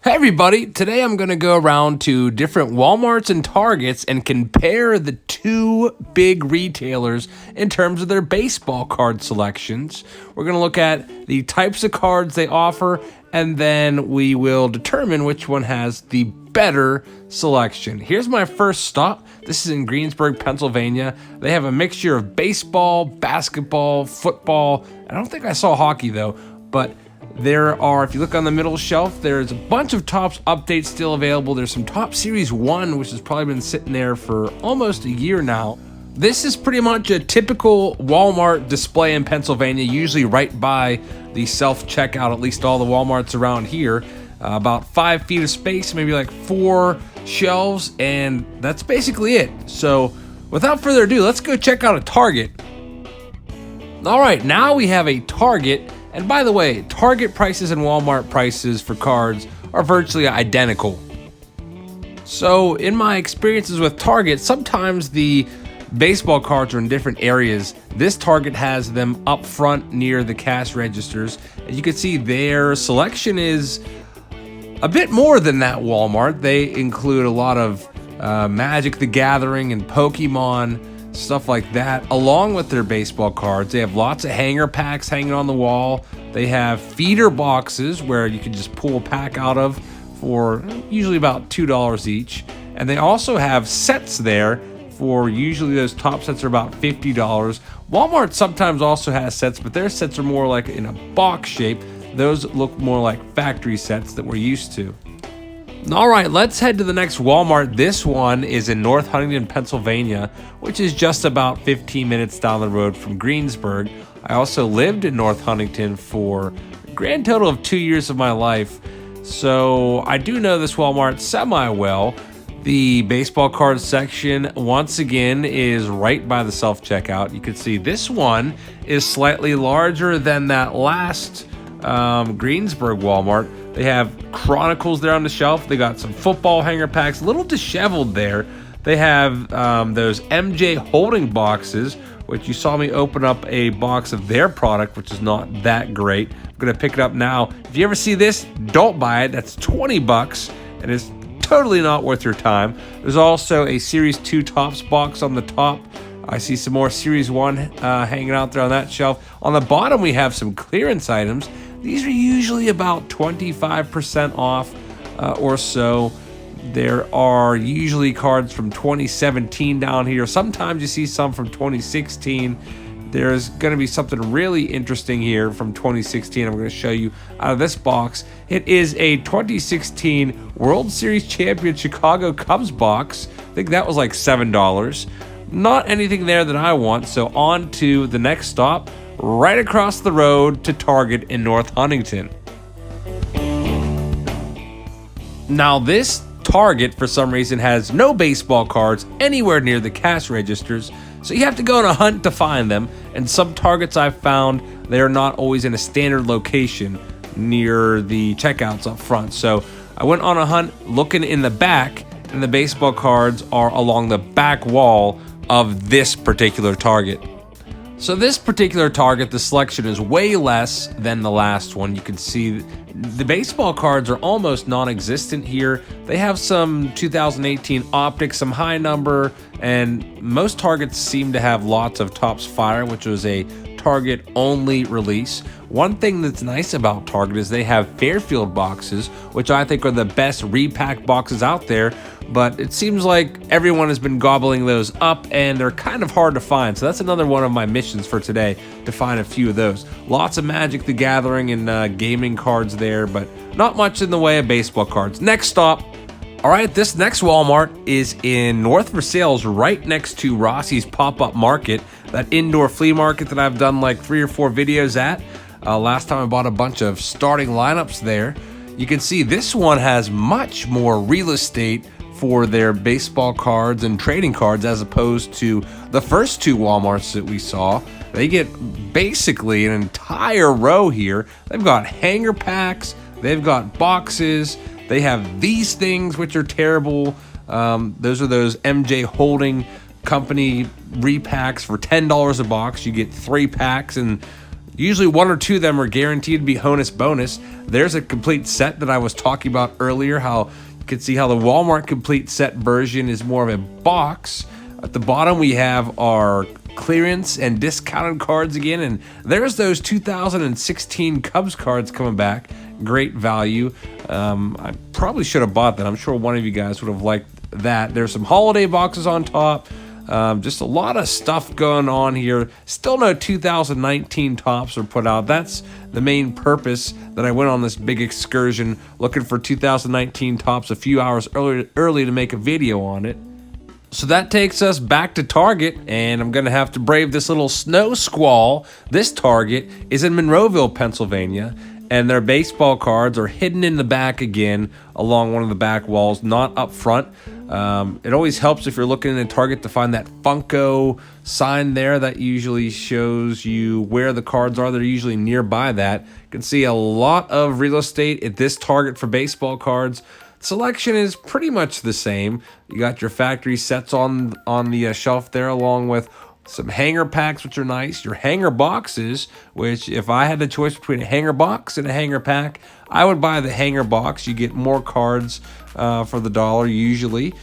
Hey everybody, today I'm going to go around to different Walmarts and Targets and compare the two big retailers in terms of their baseball card selections. We're going to look at the types of cards they offer, and then we will determine which one has the better selection. Here's my first stop. This is in Greensburg, Pennsylvania. They have a mixture of baseball, basketball, football. I don't think I saw hockey though, but there are, if you look on the middle shelf, there's a bunch of Topps updates still available. There's some Topps Series 1, which has probably been sitting there for almost a year now. This is pretty much a typical Walmart display in Pennsylvania, usually right by the self-checkout, at least all the Walmarts around here. About 5 feet of space, maybe like 4 shelves, and that's basically it. So without further ado, let's go check out a Target. All right, now we have a Target. And by the way, Target prices and Walmart prices for cards are virtually identical. So in my experiences with Target, sometimes the baseball cards are in different areas. This Target has them up front near the cash registers. As you can see, their selection is a bit more than that Walmart. They include a lot of Magic the Gathering and Pokemon, stuff like that, along with their baseball cards. They have lots of hanger packs hanging on the wall. They have feeder boxes where you can just pull a pack out of for usually about $2 each. And they also have sets there for usually those top sets are about $50. Walmart sometimes also has sets, but their sets are more like in a box shape. Those look more like factory sets that we're used to. All right, let's head to the next Walmart. This one is in North Huntington, Pennsylvania, which is just about 15 minutes down the road from Greensburg. I also lived in North Huntington for a grand total of 2 years of my life, so I do know this Walmart semi-well. The baseball card section, once again, is right by the self-checkout. You can see this one is slightly larger than that last Greensburg Walmart. They have Chronicles there on the shelf. They got some football hanger packs, a little disheveled there. They have those MJ holding boxes, which you saw me open up a box of their product, which is not that great. I'm going to pick it up now. If you ever see this, don't buy it. That's $20, and it's totally not worth your time. There's also a Series 2 Topps box on the top. I see some more Series 1 hanging out there on that shelf. On the bottom, we have some clearance items. These are usually about 25% off or so. There are usually cards from 2017 down here. Sometimes you see some from 2016. There's going to be something really interesting here from 2016 I'm going to show you out of this box. It is a 2016 World Series champion Chicago Cubs box. I think that was like $7. Not anything there that I want, so on to the next stop, right across the road to Target in North Huntington. Now this Target, for some reason, has no baseball cards anywhere near the cash registers, so you have to go on a hunt to find them, and some Targets I've found, they're not always in a standard location near the checkouts up front. So I went on a hunt looking in the back, and the baseball cards are along the back wall of this particular Target. So this particular Target, the selection is way less than the last one. You can see the baseball cards are almost non-existent here. They have some 2018 Optics, some high number, and most Targets seem to have lots of Topps Fire, which was a Target-only release. One thing that's nice about Target is they have Fairfield boxes, which I think are the best repack boxes out there, but it seems like everyone has been gobbling those up, and they're kind of hard to find. So that's another one of my missions for today, to find a few of those. Lots of Magic the Gathering and gaming cards there, but not much in the way of baseball cards. Next stop. All right, this next Walmart is in North Versailles, right next to Rossi's Pop-Up Market, that indoor flea market that I've done like 3 or 4 videos at. Last time I bought a bunch of starting lineups there. You can see this one has much more real estate for their baseball cards and trading cards as opposed to the first 2 Walmarts that we saw. They get basically an entire row here. They've got hanger packs, they've got boxes, they have these things which are terrible. Those are those MJ Holding Company repacks for $10 a box. You get 3 packs, and Usually one or two of them are guaranteed to be bonus. There's a complete set that I was talking about earlier, how you can see how the Walmart complete set version is more of a box. At the bottom we have our clearance and discounted cards again, and there's those 2016 Cubs cards coming back. Great value. I probably should have bought that. I'm sure one of you guys would have liked that. There's some holiday boxes on top. Just a lot of stuff going on here. Still no 2019 tops are put out. That's the main purpose that I went on this big excursion, looking for 2019 tops a few hours early to make a video on it. So that takes us back to Target, and I'm going to have to brave this little snow squall. This Target is in Monroeville, Pennsylvania, and their baseball cards are hidden in the back again along one of the back walls, not up front. It always helps if you're looking in a Target to find that Funko sign there that usually shows you where the cards are. They're usually nearby that. You can see a lot of real estate at this Target for baseball cards. Selection is pretty much the same. You got your factory sets on the shelf there, along with some hanger packs, which are nice. Your hanger boxes, which if I had the choice between a hanger box and a hanger pack, I would buy the hanger box. You get more cards for the dollar usually.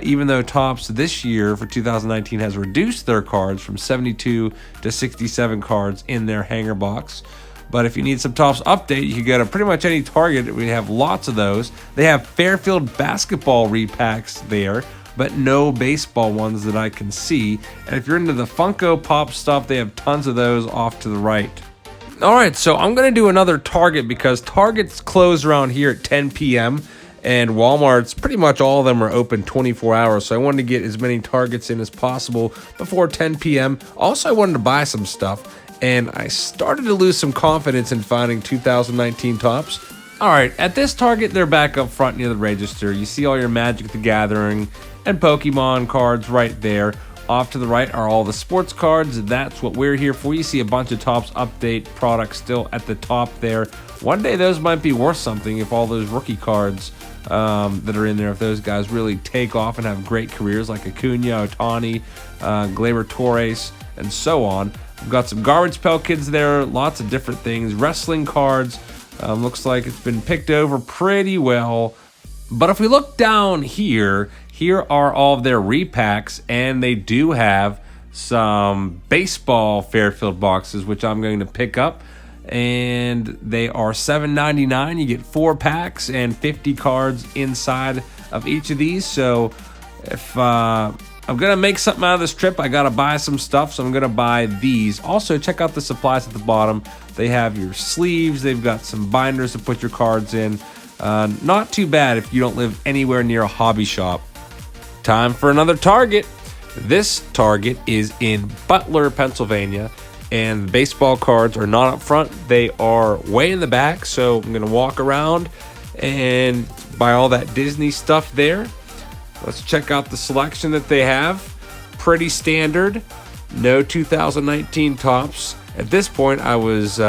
Even though Topps this year for 2019 has reduced their cards from 72 to 67 cards in their hanger box. But if you need some Topps update, you can go to pretty much any Target. We have lots of those. They have Fairfield basketball repacks there, but no baseball ones that I can see. And if you're into the Funko Pop stuff, they have tons of those off to the right. All right, so I'm going to do another Target because Target's closed around here at 10 p.m. and Walmart's pretty much all of them are open 24 hours. So I wanted to get as many Targets in as possible before 10 p.m. Also, I wanted to buy some stuff, and I started to lose some confidence in finding 2019 tops. All right, at this Target, they're back up front near the register. You see all your Magic the Gathering and Pokemon cards right there. Off to the right are all the sports cards. That's what we're here for. You see a bunch of Topps update products still at the top there. One day those might be worth something if all those rookie cards that are in there, if those guys really take off and have great careers like Acuna, Ohtani, Gleyber Torres, and so on. We've got some Garbage Pail Kids there, lots of different things. Wrestling cards, looks like it's been picked over pretty well. But if we look down here are all of their repacks, and they do have some baseball Fairfield boxes, which I'm going to pick up. And they are $7.99. You get 4 packs and 50 cards inside of each of these. So if I'm going to make something out of this trip, I got to buy some stuff, so I'm going to buy these. Also, check out the supplies at the bottom. They have your sleeves. They've got some binders to put your cards in. Not too bad if you don't live anywhere near a hobby shop. Time for another Target. This Target is in Butler, Pennsylvania, and baseball cards are not up front. They are way in the back, so I'm going to walk around and buy all that Disney stuff there. Let's check out the selection that they have. Pretty standard. No 2019 tops. At this point, I was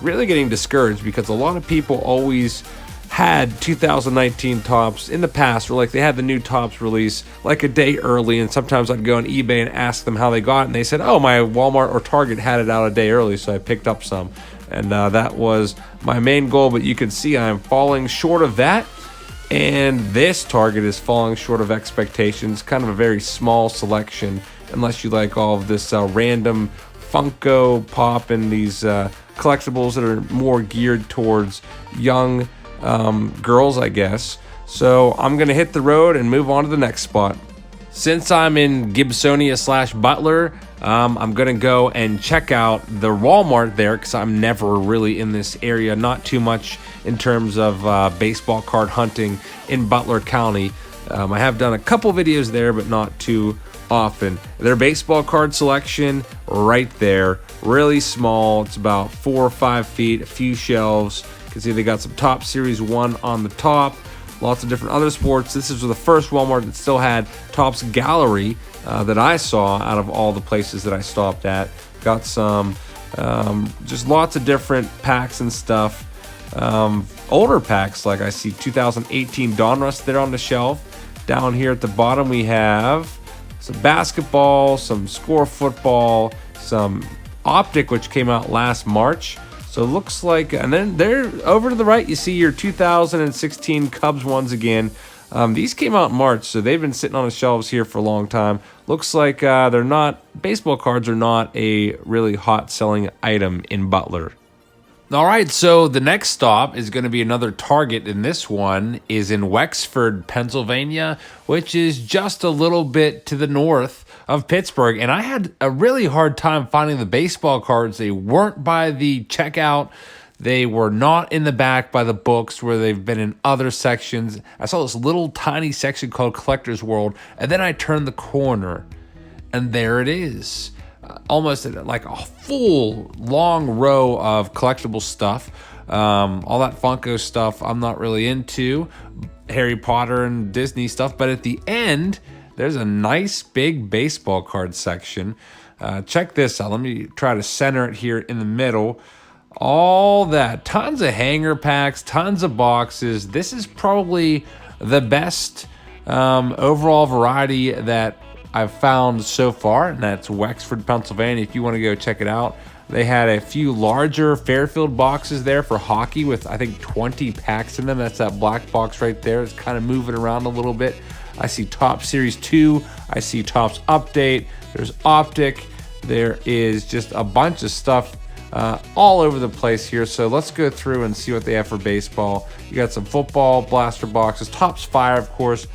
really getting discouraged because a lot of people always had 2019 tops in the past, or like they had the new tops release like a day early, and sometimes I'd go on eBay and ask them how they got it, and they said, oh, my Walmart or Target had it out a day early, so I picked up some. And that was my main goal, but you can see I'm falling short of that. And this Target is falling short of expectations. Kind of a very small selection, unless you like all of this random Funko Pop and these collectibles that are more geared towards young girls, I guess. So I'm going to hit the road and move on to the next spot. Since I'm in Gibsonia / Butler, I'm going to go and check out the Walmart there because I'm never really in this area. Not too much in terms of baseball card hunting in Butler County. I have done a couple videos there, but not too often. Their baseball card selection right there, really small. It's about 4 or 5 feet, a few shelves. You can see they got some Topps Series 1 on the top. Lots of different other sports. This is the first Walmart that still had Topps Gallery that I saw out of all the places that I stopped at. Got some, just lots of different packs and stuff. Older packs, like I see 2018 Donruss there on the shelf. Down here at the bottom, we have some basketball, some score football, some Optic, which came out last March. So it looks like, and then there over to the right, you see your 2016 Cubs ones again. These came out in March, so they've been sitting on the shelves here for a long time. Looks like they're not, baseball cards are not a really hot selling item in Butler. All right, so the next stop is going to be another Target, and this one is in Wexford, Pennsylvania, which is just a little bit to the north of Pittsburgh. And I had a really hard time finding the baseball cards. They weren't by the checkout. They were not in the back by the books where they've been in other sections. I saw this little tiny section called Collector's World, and then I turned the corner, and there it is. Almost like a full long row of collectible stuff. All that Funko stuff I'm not really into. Harry Potter and Disney stuff. But at the end, there's a nice big baseball card section. Check this out. Let me try to center it here in the middle. All that. Tons of hanger packs, tons of boxes. This is probably the best overall variety that I've found so far, and that's Wexford, Pennsylvania. If you want to go check it out, they had a few larger Fairfield boxes there for hockey with, I think, 20 packs in them. That's that black box right there. It's kind of moving around a little bit. I see Topps Series 2. I see Topps Update. There's Optic. There is just a bunch of stuff all over the place here. So let's go through and see what they have for baseball. You got some football blaster boxes. Topps Fire, of course.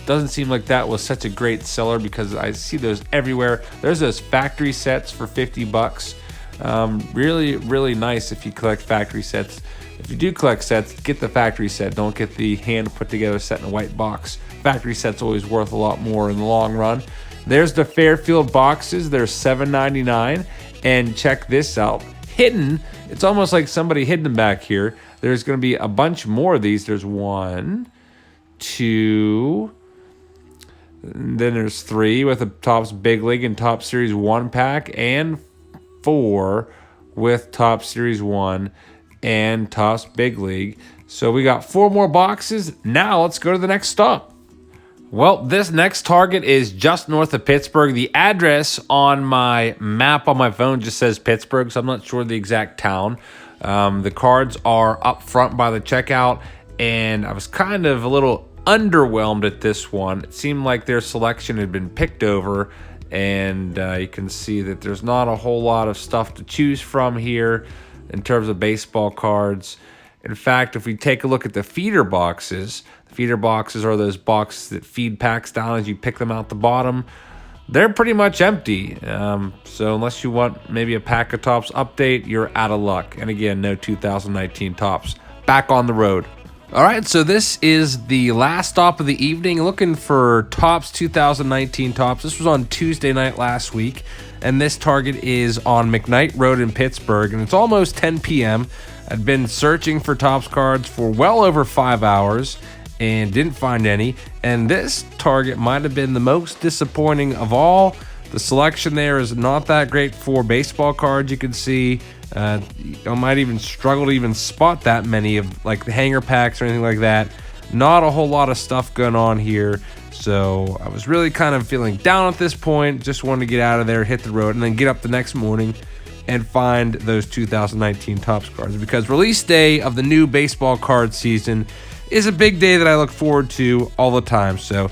Doesn't seem like that was such a great seller because I see those everywhere. There's those factory sets for $50. Really, really nice if you collect factory sets. If you do collect sets, get the factory set. Don't get the hand put together set in a white box. Factory set's always worth a lot more in the long run. There's the Fairfield boxes. They're $7.99. And check this out. Hidden. It's almost like somebody hid them back here. There's going to be a bunch more of these. There's 1, 2... And then there's 3 with a Topps Big League and Topps Series 1 pack, and 4 with Topps Series 1 and Topps Big League. So we got 4 more boxes. Now let's go to the next stop. Well, this next Target is just north of Pittsburgh. The address on my map on my phone just says Pittsburgh, so I'm not sure the exact town. The cards are up front by the checkout, and I was kind of a little underwhelmed at this one. It seemed like their selection had been picked over, and you can see that there's not a whole lot of stuff to choose from here in terms of baseball cards. In fact, if we take a look at the feeder boxes, the feeder boxes are those boxes that feed packs down as you pick them out the bottom. They're pretty much empty. So unless you want maybe a pack of Topps Update, you're out of luck. And again, no 2019 Topps. Back on the road. All right, so this is the last stop of the evening, looking for Topps 2019 Topps. This was on Tuesday night last week, and this Target is on McKnight Road in Pittsburgh, and it's almost 10 p.m. I'd been searching for Topps cards for well over 5 hours and didn't find any, and this Target might have been the most disappointing of all. The selection there is not that great for baseball cards. You can see I might even struggle to even spot that many of like the hanger packs or anything like that. Not a whole lot of stuff going on here. So I was really kind of feeling down at this point. Just wanted to get out of there, hit the road, and then get up the next morning and find those 2019 Topps cards, because release day of the new baseball card season is a big day that I look forward to all the time. So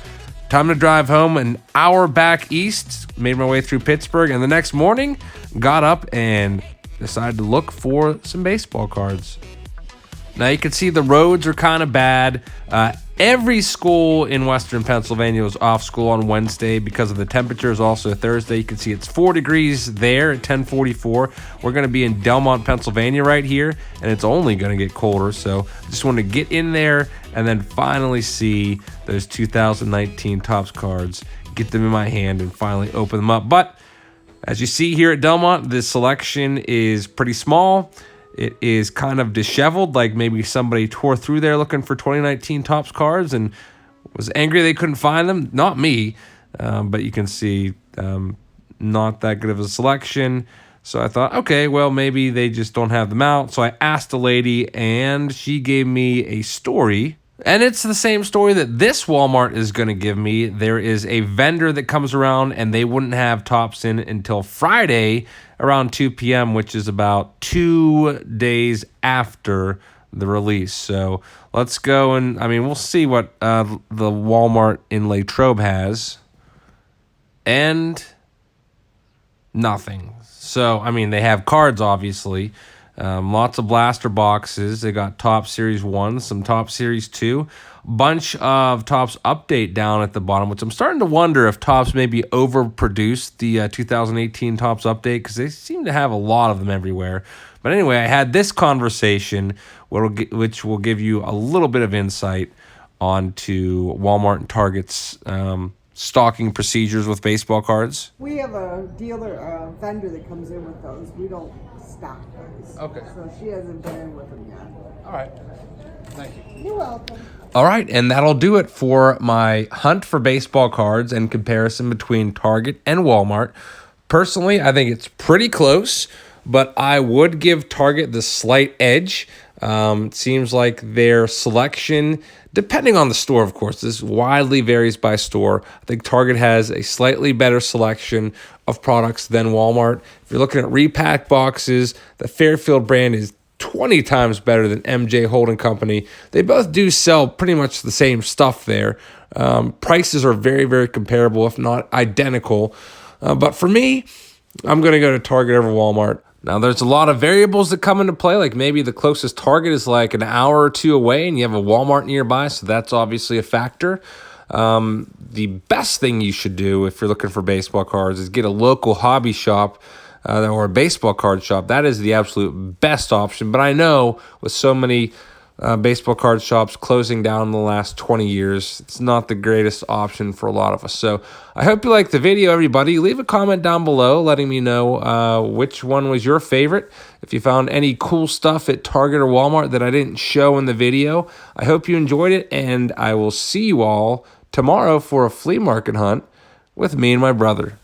time to drive home, an hour back east, made my way through Pittsburgh, and the next morning got up and decided to look for some baseball cards. Now you can see the roads are kind of bad. Every school in Western Pennsylvania was off school on Wednesday because of the temperatures. Also Thursday, you can see it's 4 degrees there at 10:44. We're going to be in Delmont, Pennsylvania right here, and it's only going to get colder. So I just wanted to get in there and then finally see those 2019 Topps cards, get them in my hand, and finally open them up. But as you see here at Delmont, the selection is pretty small. It is kind of disheveled, like maybe somebody tore through there looking for 2019 Topps cards and was angry they couldn't find them. Not me, but you can see not that good of a selection. So I thought, okay, well, maybe they just don't have them out. So I asked a lady, and she gave me a story And it's the same story that this Walmart is going to give me. There is a vendor that comes around and they wouldn't have tops in until Friday around 2 p.m., which is about 2 days after the release. So let's go and, we'll see what the Walmart in Latrobe has. And nothing. So, they have cards, obviously. Lots of blaster boxes. They got Top Series 1, some Top Series 2, bunch of Topps Update down at the bottom, which I'm starting to wonder if Topps maybe overproduced the 2018 Topps Update, because they seem to have a lot of them everywhere. But anyway, I had this conversation, which will give you a little bit of insight onto Walmart and Target's stocking procedures with baseball cards. We have a dealer, a vendor that comes in with those. We don't stock those. Okay. So she hasn't been in with them yet. All right. Thank you. You're welcome. All right, and that'll do it for my hunt for baseball cards and comparison between Target and Walmart. Personally, I think it's pretty close, but I would give Target the slight edge. It seems like their selection, depending on the store, of course, this widely varies by store. I think Target has a slightly better selection of products than Walmart. If you're looking at repack boxes, the Fairfield brand is 20 times better than MJ Holding Company. They both do sell pretty much the same stuff there. Prices are very, very comparable, if not identical. But for me, I'm going to go to Target over Walmart. Now, there's a lot of variables that come into play, like maybe the closest Target is like an hour or two away and you have a Walmart nearby, so that's obviously a factor. The best thing you should do if you're looking for baseball cards is get a local hobby shop or a baseball card shop. That is the absolute best option, but I know with so many baseball card shops closing down in the last 20 years, it's not the greatest option for a lot of us. So I hope you liked the video, everybody. Leave a comment down below letting me know which one was your favorite. If you found any cool stuff at Target or Walmart that I didn't show in the video. I hope you enjoyed it, and I will see you all tomorrow for a flea market hunt with me and my brother.